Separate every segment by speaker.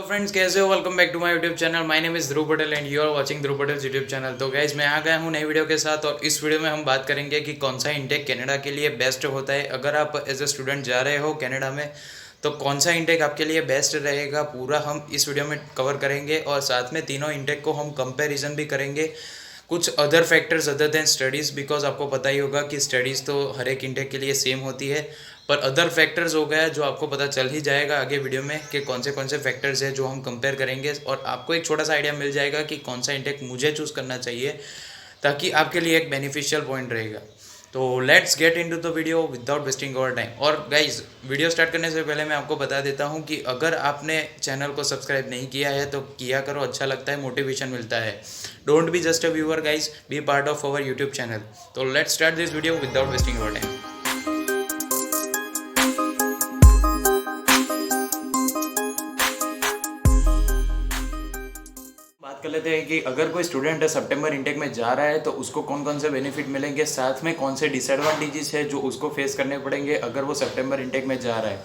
Speaker 1: Friends, कैसे हो? Welcome back to my YouTube channel. My name is Dhruv Patel and you are watching Dhruv Patel YouTube channel. तो guys, मैं आ गया हूँ नई वीडियो के साथ और इस वीडियो में हम बात करेंगे कि कौन सा इंटेक कनाडा के लिए बेस्ट होता है। अगर आप एज ए स्टूडेंट जा रहे हो कनाडा में तो कौन सा इंटेक आपके लिए बेस्ट रहेगा, पूरा हम इस वीडियो में कवर करेंगे। और साथ में तीनों इंटेक को हम कंपैरिजन भी करेंगे, कुछ other factors other than studies, because आपको पता ही होगा कि स्टडीज़ तो हर एक इंटेक के लिए सेम होती है, पर अदर फैक्टर्स हो गया जो आपको पता चल ही जाएगा आगे वीडियो में कि कौन से फैक्टर्स है जो हम कंपेयर करेंगे। और आपको एक छोटा सा आइडिया मिल जाएगा कि कौन सा इंटेक मुझे चूज़ करना चाहिए, ताकि आपके लिए एक बेनिफिशियल पॉइंट रहेगा। तो let's get into the video without wasting our time. और गाइज, वीडियो स्टार्ट करने से पहले मैं आपको बता देता हूँ कि अगर आपने चैनल को सब्सक्राइब नहीं किया है तो किया करो, अच्छा लगता है, मोटिवेशन मिलता है। Don't be just a viewer guys, be part of our YouTube channel. तो let's start this video without wasting our time. बात कर लेते हैं कि अगर कोई स्टूडेंट सितंबर इंटेक में जा रहा है तो उसको कौन कौन से बेनिफिट मिलेंगे, साथ में कौन से डिसएडवांटेजेस है जो उसको फेस करने पड़ेंगे अगर वो सितंबर इंटेक में जा रहा है।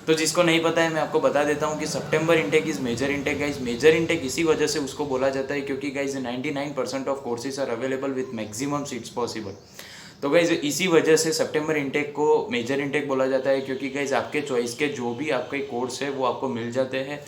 Speaker 1: तो जिसको नहीं पता है मैं आपको बता देता हूँ कि सितंबर intake is major intake guys. Major intake इसी वजह से उसको बोला जाता है क्योंकि guys 99% of courses are available with maximum seats possible. तो गाइज इसी वजह से सितंबर इंटेक को मेजर इंटेक बोला जाता है, क्योंकि गाइज आपके चॉइस के जो भी आपके कोर्स है वो आपको मिल जाते हैं,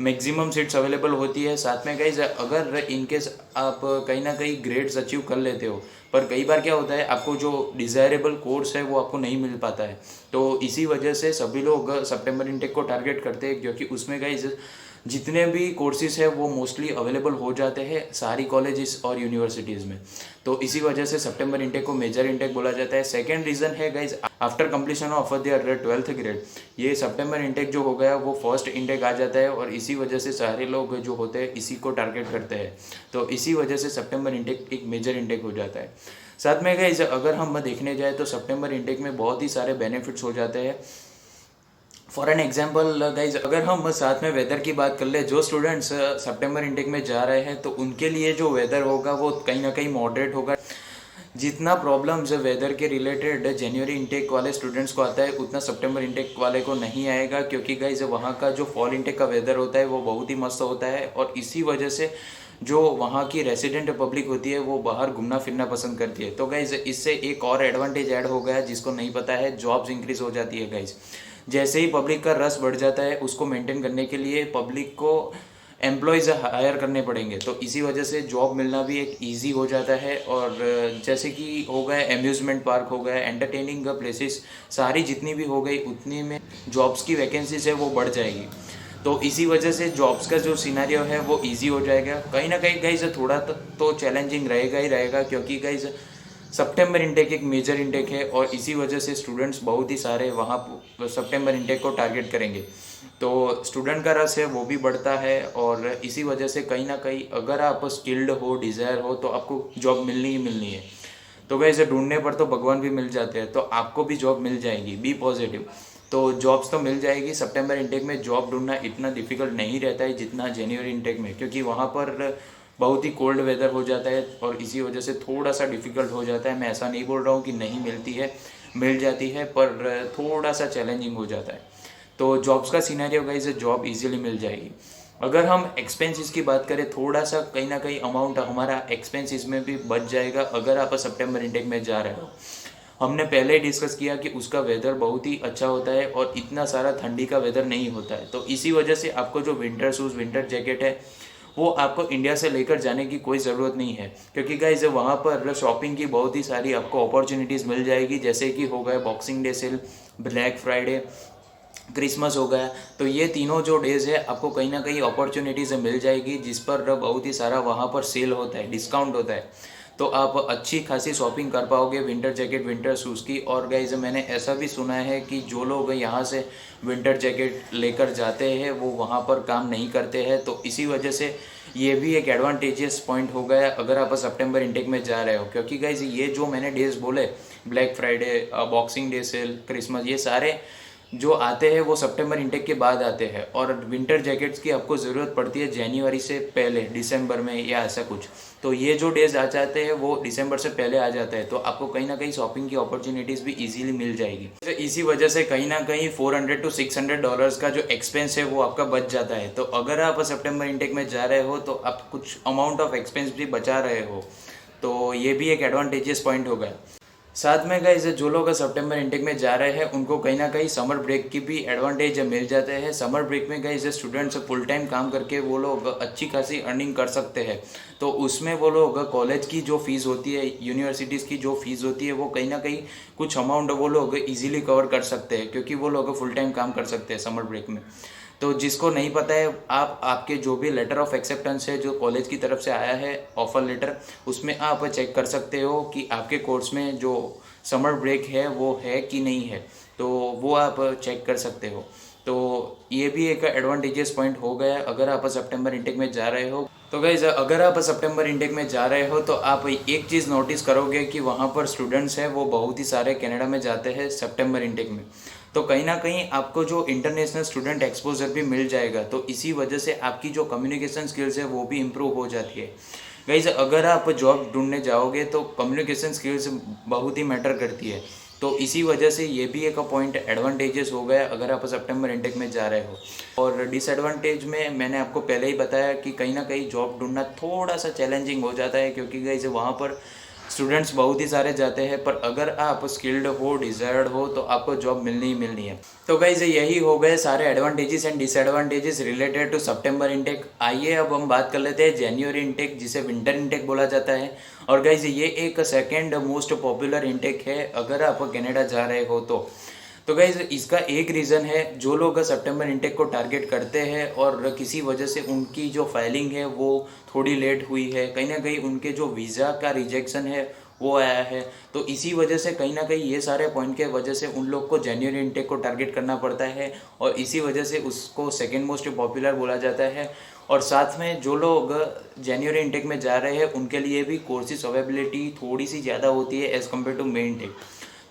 Speaker 1: मैक्सिमम सीट्स अवेलेबल होती है। साथ में गाइज अगर इनकेस आप कहीं ना कहीं ग्रेड्स अचीव कर लेते हो, पर कई बार क्या होता है आपको जो डिज़ायरेबल कोर्स है वो आपको नहीं मिल पाता है। तो इसी वजह से सभी लोग सितंबर इंटेक को टारगेट करते हैं, क्योंकि उसमें गाइज जितने भी कोर्सेज है वो मोस्टली अवेलेबल हो जाते हैं सारी कॉलेजेस और यूनिवर्सिटीज़ में। तो इसी वजह से सितंबर इंटेक को मेजर इंटेक बोला जाता है। सेकेंड रीज़न है guys after completion of their 12th grade, ये सितंबर इंटेक जो हो गया वो फर्स्ट इंटेक आ जाता है और इसी वजह से सारे लोग जो होते हैं इसी को टारगेट करते हैं। तो इसी वजह से सितंबर इंटेक एक मेजर इंटेक हो जाता है। साथ में गाइज अगर हम देखने जाए तो सितंबर इंटेक में बहुत ही सारे बेनिफिट्स हो जाते हैं। फॉर एन एग्जाम्पल गाइज, अगर हम साथ में वेदर की बात कर ले, जो स्टूडेंट्स सितंबर इंटेक में जा रहे हैं तो उनके लिए जो वेदर होगा वो कहीं ना कहीं मॉडरेट होगा। जितना प्रॉब्लम्स वेदर के रिलेटेड जनवरी इंटेक वाले स्टूडेंट्स को आता है उतना सितंबर इंटेक वाले को नहीं आएगा, क्योंकि गाइज वहाँ का जो फॉल इंटेक का वेदर होता है वो बहुत ही मस्त होता है। और इसी वजह से जो वहाँ की रेसिडेंट पब्लिक होती है वो बाहर घूमना फिरना पसंद करती है। तो गाइज इससे एक और एडवांटेज ऐड हो गया जिसको नहीं पता है, जॉब्स इंक्रीज हो जाती है गाइज। जैसे ही पब्लिक का रस बढ़ जाता है उसको मेंटेन करने के लिए पब्लिक को एम्प्लॉयज़ हायर करने पड़ेंगे, तो इसी वजह से जॉब मिलना भी एक इजी हो जाता है। और जैसे कि हो गए एम्यूज़मेंट पार्क हो गए, एंटरटेनिंग प्लेसेस, सारी जितनी भी हो गई उतनी में जॉब्स की वैकेंसीज है वो बढ़ जाएगी। तो इसी वजह से जॉब्स का जो सिनेरियो है वो इजी हो जाएगा। कहीं ना कहीं गाइज थोड़ा तो चैलेंजिंग रहेगा ही रहेगा, क्योंकि गाइज सितंबर इंटेक एक मेजर इंटेक है और इसी वजह से स्टूडेंट्स बहुत ही सारे वहाँ सितंबर इंटेक को टारगेट करेंगे। तो स्टूडेंट का रस है वो भी बढ़ता है और इसी वजह से कहीं ना कहीं अगर आप स्किल्ड हो, डिज़ायर हो, तो आपको जॉब मिलनी ही मिलनी है। तो वैसे ढूंढने पर तो भगवान भी मिल जाते हैं, तो आपको भी जॉब मिल जाएगी, बी पॉजिटिव। तो जॉब्स तो मिल जाएगी। सितंबर इंटेक में जॉब ढूंढना इतना डिफिकल्ट नहीं रहता है जितना जनवरी इंटेक में, क्योंकि वहाँ पर बहुत ही कोल्ड वेदर हो जाता है और इसी वजह से थोड़ा सा डिफ़िकल्ट हो जाता है। मैं ऐसा नहीं बोल रहा हूँ कि नहीं मिलती है, मिल जाती है, पर थोड़ा सा चैलेंजिंग हो जाता है। तो जॉब्स का सिनेरियो गाइस, जॉब इजीली मिल जाएगी। अगर हम एक्सपेंसेस की बात करें, थोड़ा सा कहीं ना कहीं अमाउंट हमारा एक्सपेंसेस में भी बच जाएगा अगर आप सितंबर इंटेक में जा रहे हो। हमने पहले ही डिस्कस किया कि उसका वेदर बहुत ही अच्छा होता है और इतना सारा ठंडी का वेदर नहीं होता है। तो इसी वजह से आपको जो विंटर शूज़, विंटर जैकेट है वो आपको इंडिया से लेकर जाने की कोई ज़रूरत नहीं है, क्योंकि गाइज वहाँ पर शॉपिंग की बहुत ही सारी आपको अपॉर्चुनिटीज़ मिल जाएगी। जैसे कि हो गए Boxing Day sale, Black Friday, Christmas हो गया। तो ये तीनों जो डेज़ है आपको कहीं ना कहीं अपॉर्चुनिटीज़ मिल जाएगी जिस पर बहुत ही सारा वहाँ पर सेल होता है, डिस्काउंट होता है। तो आप अच्छी खासी शॉपिंग कर पाओगे विंटर जैकेट, विंटर शूज़ की। और गाइज मैंने ऐसा भी सुना है कि जो लोग यहाँ से विंटर जैकेट लेकर जाते हैं वो वहाँ पर काम नहीं करते हैं। तो इसी वजह से ये भी एक एडवांटेजियस पॉइंट हो गया अगर आप सितंबर इंटेक में जा रहे हो, क्योंकि गाइज ये जो मैंने डेज बोले, Black Friday, Boxing Day sale, Christmas, ये सारे जो आते हैं वो सितंबर इंटेक के बाद आते हैं, और विंटर जैकेट्स की आपको ज़रूरत पड़ती है जनवरी से पहले, दिसंबर में या ऐसा कुछ। तो ये जो डेज आ जाते हैं वो दिसंबर से पहले आ जाता है, तो आपको कहीं ना कहीं शॉपिंग की अपॉर्चुनिटीज़ भी इजीली मिल जाएगी। तो इसी वजह से कहीं ना कहीं $400 to $600 का जो एक्सपेंस है वो आपका बच जाता है। तो अगर आप सितंबर इंटेक में जा रहे हो तो आप कुछ अमाउंट ऑफ एक्सपेंस भी बचा रहे हो, तो ये भी एक एडवांटेजियस पॉइंट होगा। साथ में गाइस जो लोग सितंबर इंटेक में जा रहे हैं उनको कहीं ना कहीं समर ब्रेक की भी एडवांटेज मिल जाते हैं। समर ब्रेक में गाइस स्टूडेंट्स फुल टाइम काम करके वो लोग अच्छी खासी अर्निंग कर सकते हैं, तो उसमें वो लोग कॉलेज की जो फीस होती है, यूनिवर्सिटीज़ की जो फीस होती है, वो कहीं ना कहीं कुछ अमाउंट वो लोग इजीली कवर कर सकते हैं, क्योंकि वो लोग फुल टाइम काम कर सकते हैं समर ब्रेक में। तो जिसको नहीं पता है, आप आपके जो भी लेटर ऑफ एक्सेप्टेंस है जो कॉलेज की तरफ से आया है, ऑफर लेटर, उसमें आप चेक कर सकते हो कि आपके कोर्स में जो समर ब्रेक है वो है कि नहीं है, तो वो आप चेक कर सकते हो। तो ये भी एक एडवांटेजियस पॉइंट हो गया अगर आप सितंबर इंटेक में जा रहे हो। तो गाइज अगर आप सितंबर इंटेक में जा रहे हो तो आप एक चीज़ नोटिस करोगे कि वहाँ पर स्टूडेंट्स हैं वो बहुत ही सारे कनाडा में जाते हैं सितंबर इंटेक में, तो कहीं ना कहीं आपको जो इंटरनेशनल स्टूडेंट एक्सपोजर भी मिल जाएगा, तो इसी वजह से आपकी जो कम्युनिकेशन स्किल्स है वो भी इम्प्रूव हो जाती है। गाइज अगर आप जॉब ढूंढने जाओगे तो कम्युनिकेशन स्किल्स बहुत ही मैटर करती है, तो इसी वजह से ये भी एक पॉइंट एडवांटेजेस हो गया अगर आप सितंबर इंटेक में जा रहे हो। और डिसएडवांटेज में मैंने आपको पहले ही बताया कि कहीं ना कहीं जॉब ढूंढना थोड़ा सा चैलेंजिंग हो जाता है, क्योंकि गाइज वहाँ पर स्टूडेंट्स बहुत ही सारे जाते हैं, पर अगर आप स्किल्ड हो, डिजायर्ड हो, तो आपको जॉब मिलनी ही मिलनी है। तो गाइज यही हो गए सारे advantages and disadvantages related to सितंबर इंटेक। आइए अब हम बात कर लेते हैं जनवरी इंटेक, जिसे विंटर इंटेक बोला जाता है। और गाइज ये एक सेकेंड मोस्ट पॉपुलर इंटेक है अगर आप कनाडा जा रहे हो तो गाइज इसका एक रीज़न है, जो लोग सितंबर इंटेक को टारगेट करते हैं और किसी वजह से उनकी जो फाइलिंग है वो थोड़ी लेट हुई है, कहीं ना कहीं उनके जो वीज़ा का रिजेक्शन है वो आया है, तो इसी वजह से कहीं ना कहीं ये सारे पॉइंट के वजह से उन लोग को जनवरी इंटेक को टारगेट करना पड़ता है, और इसी वजह से उसको सेकेंड मोस्ट पॉपुलर बोला जाता है। और साथ में जो लोग जनवरी इंटेक में जा रहे हैं उनके लिए भी कोर्सेज अवेलेबिलिटी थोड़ी सी ज़्यादा होती है as compare to main intake,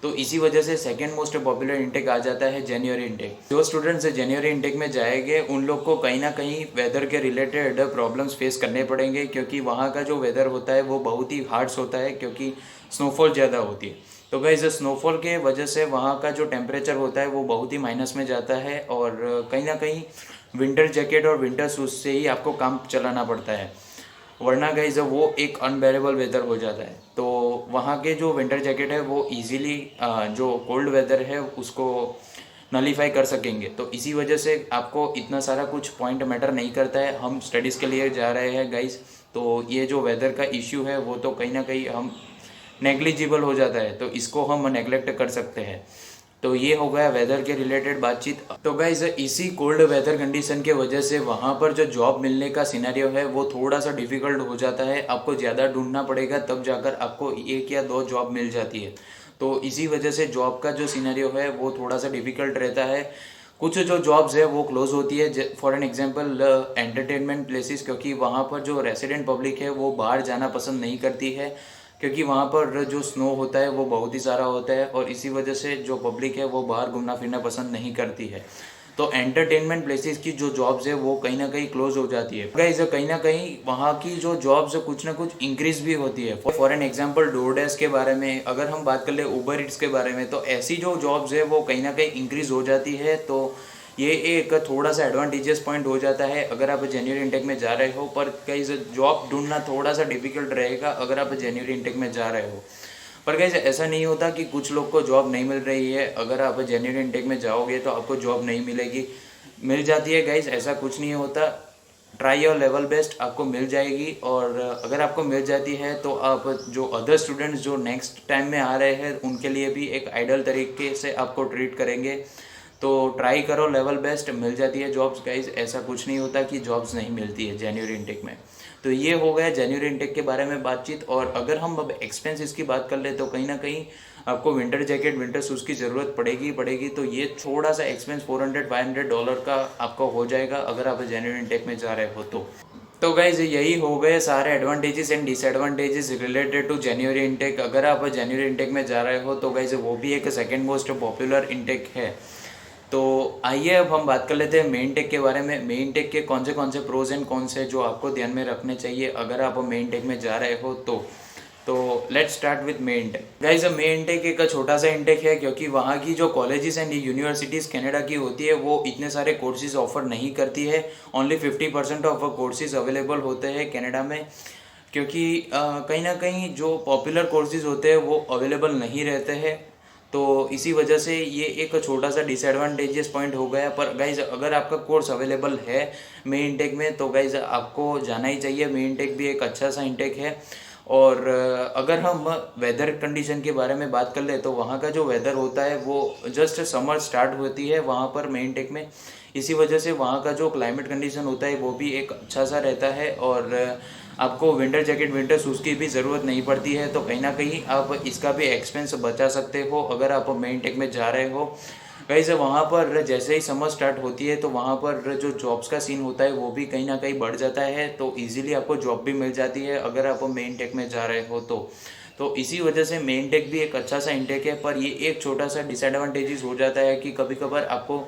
Speaker 1: तो इसी वजह से सेकेंड मोस्ट पॉपुलर इंटेक आ जाता है जनवरी इंटेक। जो स्टूडेंट्स जनवरी इंटेक में जाएंगे उन लोग को कहीं ना कहीं वेदर के रिलेटेड प्रॉब्लम्स फेस करने पड़ेंगे, क्योंकि वहाँ का जो वेदर होता है वो बहुत ही हार्श होता है, क्योंकि स्नोफॉल ज़्यादा होती है। तो गाइस स्नोफॉल के वजह से वहाँ का जो टेम्परेचर होता है वो बहुत ही माइनस में जाता है, और कहीं ना कहीं विंटर जैकेट और विंटर शूज़ से ही आपको काम चलाना पड़ता है, वरना गाइस वो एक अनबेरेबल वेदर हो जाता है। तो वहाँ के जो विंटर जैकेट है वो इजीली जो कोल्ड वेदर है उसको नलीफाई कर सकेंगे, तो इसी वजह से आपको इतना सारा कुछ पॉइंट मैटर नहीं करता है। हम स्टडीज़ के लिए जा रहे हैं गाइस, तो ये जो वेदर का इश्यू है वो तो कहीं ना कहीं हम नेग्लिजिबल हो जाता है, तो इसको हम नेग्लेक्ट कर सकते हैं। तो ये हो गया वेदर के रिलेटेड बातचीत। तो गाइज इसी कोल्ड वेदर कंडीशन के वजह से वहाँ पर जो जॉब मिलने का सिनेरियो है वो थोड़ा सा डिफ़िकल्ट हो जाता है, आपको ज़्यादा ढूंढना पड़ेगा तब जाकर आपको एक या दो जॉब मिल जाती है। तो इसी वजह से जॉब का जो सिनेरियो है वो थोड़ा सा डिफ़िकल्ट रहता है। कुछ जो जॉब्स है वो क्लोज होती है, for an example entertainment places, क्योंकि वहाँ पर जो रेसिडेंट पब्लिक है वो बाहर जाना पसंद नहीं करती है, क्योंकि वहाँ पर जो स्नो होता है वो बहुत ही सारा होता है, और इसी वजह से जो पब्लिक है वो बाहर घूमना फिरना पसंद नहीं करती है। तो एंटरटेनमेंट प्लेसेस की जो जॉब्स है वो कहीं ना कहीं क्लोज हो जाती है। गाइस कहीं ना कहीं वहाँ की जो जॉब्स कुछ ना कुछ इंक्रीज भी होती है। फॉर एन एग्जांपल डोरडेस के बारे में अगर हम बात कर ले, उबर ईट्स के बारे में, तो ऐसी जो जॉब्स है वो कहीं ना कहीं इंक्रीज हो जाती है। तो ये एक थोड़ा सा एडवांटेजियस पॉइंट हो जाता है अगर आप जनवरी इंटेक में जा रहे हो, पर कहीं जॉब ढूंढना थोड़ा सा डिफिकल्ट रहेगा अगर आप जनवरी इंटेक में जा रहे हो। पर गाइस ऐसा नहीं होता कि कुछ लोग को जॉब नहीं मिल रही है, अगर आप जनवरी इंटेक में जाओगे तो आपको जॉब नहीं मिलेगी, मिल जाती है गाइस, ऐसा कुछ नहीं होता। ट्राई योर लेवल बेस्ट, आपको मिल जाएगी। और अगर आपको मिल जाती है तो आप जो अदर स्टूडेंट्स जो नेक्स्ट टाइम में आ रहे हैं उनके लिए भी एक आइडल तरीके से आपको ट्रीट करेंगे। तो ट्राई करो लेवल बेस्ट, मिल जाती है जॉब्स गाइज, ऐसा कुछ नहीं होता कि जॉब्स नहीं मिलती है जनवरी इंटेक में। तो ये हो गया जनवरी इंटेक के बारे में बातचीत। और अगर हम अब एक्सपेंसेस की बात कर ले तो कहीं ना कहीं आपको विंटर जैकेट, विंटर शूज़ की ज़रूरत पड़ेगी। तो ये थोड़ा सा एक्सपेंस $400-500 का आपका हो जाएगा अगर आप जनवरी इंटेक में जा रहे हो तो गाइज यही हो गए सारे advantages and disadvantages related to जनवरी इंटेक। अगर आप जनवरी इंटेक में जा रहे हो तो गाइज वो भी एक सेकेंड मोस्ट पॉपुलर इंटेक है। तो आइए अब हम बात कर लेते हैं मेन टेक के बारे में। मेन टेक के कौन से प्रोज एंड कॉन्स है जो आपको ध्यान में रखने चाहिए अगर आप मेन टेक में जा रहे हो तो let's start with main take. Guys main take एक छोटा सा इंटेक है क्योंकि वहाँ की जो कॉलेजेस एंड यूनिवर्सिटीज़ कनाडा की होती है वो इतने सारे कोर्सेज ऑफर नहीं करती है। ओनली 50% ऑफ कोर्सेज अवेलेबल होते हैं कनाडा में, क्योंकि कहीं ना कहीं जो पॉपुलर कोर्सेज होते हैं वो अवेलेबल नहीं रहते हैं। तो इसी वजह से ये एक छोटा सा डिसएडवांटेजेस पॉइंट हो गया। पर गाइज अगर आपका कोर्स अवेलेबल है मेन इंटेक में तो गाइज आपको जाना ही चाहिए। मेन इंटेक भी एक अच्छा सा इंटेक है। और अगर हम वेदर कंडीशन के बारे में बात कर ले तो वहाँ का जो वेदर होता है वो जस्ट समर स्टार्ट होती है वहाँ पर मेन टेक में। इसी वजह से वहाँ का जो क्लाइमेट कंडीशन होता है वो भी एक अच्छा सा रहता है और आपको विंटर जैकेट विंटर शूज़ की भी ज़रूरत नहीं पड़ती है। तो कहीं ना कहीं आप इसका भी एक्सपेंस बचा सकते हो अगर आप मेन टेक में जा रहे हो। गाइस वहाँ पर जैसे ही समर स्टार्ट होती है तो वहाँ पर जो जॉब्स का सीन होता है वो भी कहीं ना कहीं बढ़ जाता है। तो इजीली आपको जॉब भी मिल जाती है अगर आप मेन टेक में जा रहे हो तो इसी वजह से मेन टेक भी एक अच्छा सा इंटेक है। पर ये एक छोटा सा डिसएडवांटेजेस हो जाता है कि कभी कभार आपको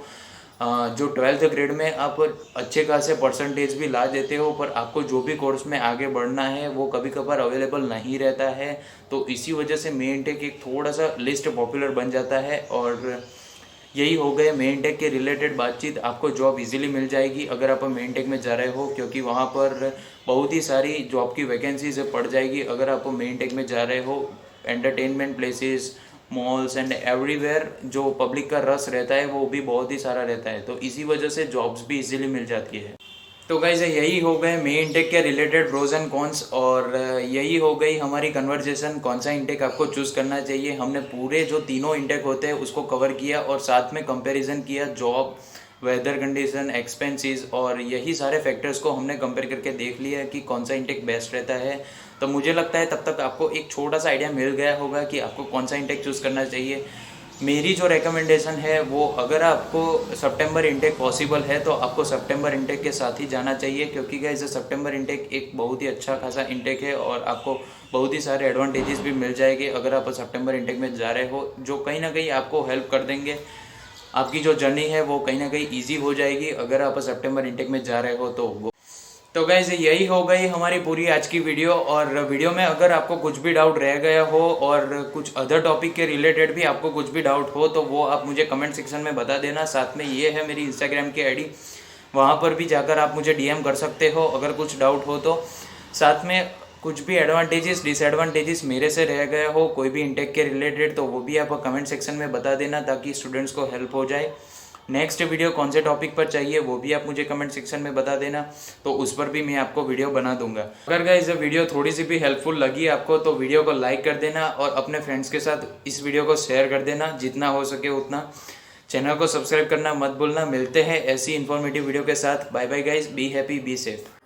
Speaker 1: जो 12th ग्रेड में आप अच्छे खासे परसेंटेज भी ला देते हो पर आपको जो भी कोर्स में आगे बढ़ना है वो कभी कभार अवेलेबल नहीं रहता है। तो इसी वजह से मेन टेक एक थोड़ा सा लिस्ट पॉपुलर बन जाता है। और यही हो गए मेन टेक के रिलेटेड बातचीत। आपको जॉब इजीली मिल जाएगी अगर आप मेन टेक में जा रहे हो, क्योंकि वहाँ पर बहुत ही सारी जॉब की वैकेंसीज पड़ जाएगी अगर आप मेन टेक में जा रहे हो। Entertainment places, malls and everywhere जो पब्लिक का रस रहता है वो भी बहुत ही सारा रहता है। तो इसी वजह से जॉब्स भी इजीली मिल जाती है। तो गाइज यही हो गए मेन इंटेक के रिलेटेड प्रोज एंड कॉन्स। और यही हो गई हमारी कन्वर्जेशन कौन सा इंटेक आपको चूज़ करना चाहिए। हमने पूरे जो तीनों इंटेक होते हैं उसको कवर किया और साथ में कंपैरिजन किया जॉब, वेदर कंडीशन, एक्सपेंसेस और यही सारे फैक्टर्स को हमने कंपेयर करके देख लिया कि कौन सा इंटेक बेस्ट रहता है। तो मुझे लगता है तब तक आपको एक छोटा सा आइडिया मिल गया होगा कि आपको कौन सा इंटेक चूज़ करना चाहिए। मेरी जो रिकमेंडेशन है वो अगर आपको सितंबर इंटेक पॉसिबल है तो आपको सितंबर इंटेक के साथ ही जाना चाहिए, क्योंकि गाइस सितंबर इंटेक एक बहुत ही अच्छा खासा इंटेक है और आपको बहुत ही सारे एडवांटेजेस भी मिल जाएंगे अगर आप सितंबर इंटेक में जा रहे हो, जो कहीं ना कहीं आपको हेल्प कर देंगे। आपकी जो जर्नी है वो कहीं ना कहीं ईजी हो जाएगी अगर आप सितंबर इंटेक में जा रहे हो तो गाइस यही हो गई हमारी पूरी आज की वीडियो। और वीडियो में अगर आपको कुछ भी डाउट रह गया हो और कुछ अदर टॉपिक के रिलेटेड भी आपको कुछ भी डाउट हो तो वो आप मुझे कमेंट सेक्शन में बता देना। साथ में ये है मेरी इंस्टाग्राम की आईडी, वहाँ पर भी जाकर आप मुझे डीएम कर सकते हो अगर कुछ डाउट हो तो। साथ में कुछ भी एडवांटेजेस डिसएडवांटेजेस मेरे से रह गया हो कोई भी इंटेक के रिलेटेड तो वो भी आप कमेंट सेक्शन में बता देना ताकि स्टूडेंट्स को हेल्प हो जाए। नेक्स्ट वीडियो कौन से टॉपिक पर चाहिए वो भी आप मुझे कमेंट सेक्शन में बता देना, तो उस पर भी मैं आपको वीडियो बना दूंगा। अगर गाइस ये वीडियो थोड़ी सी भी हेल्पफुल लगी आपको तो वीडियो को लाइक कर देना और अपने फ्रेंड्स के साथ इस वीडियो को शेयर कर देना जितना हो सके उतना। चैनल को सब्सक्राइब करना मत भूलना। मिलते हैं ऐसी इन्फॉर्मेटिव वीडियो के साथ। Bye bye guys, be happy, be safe.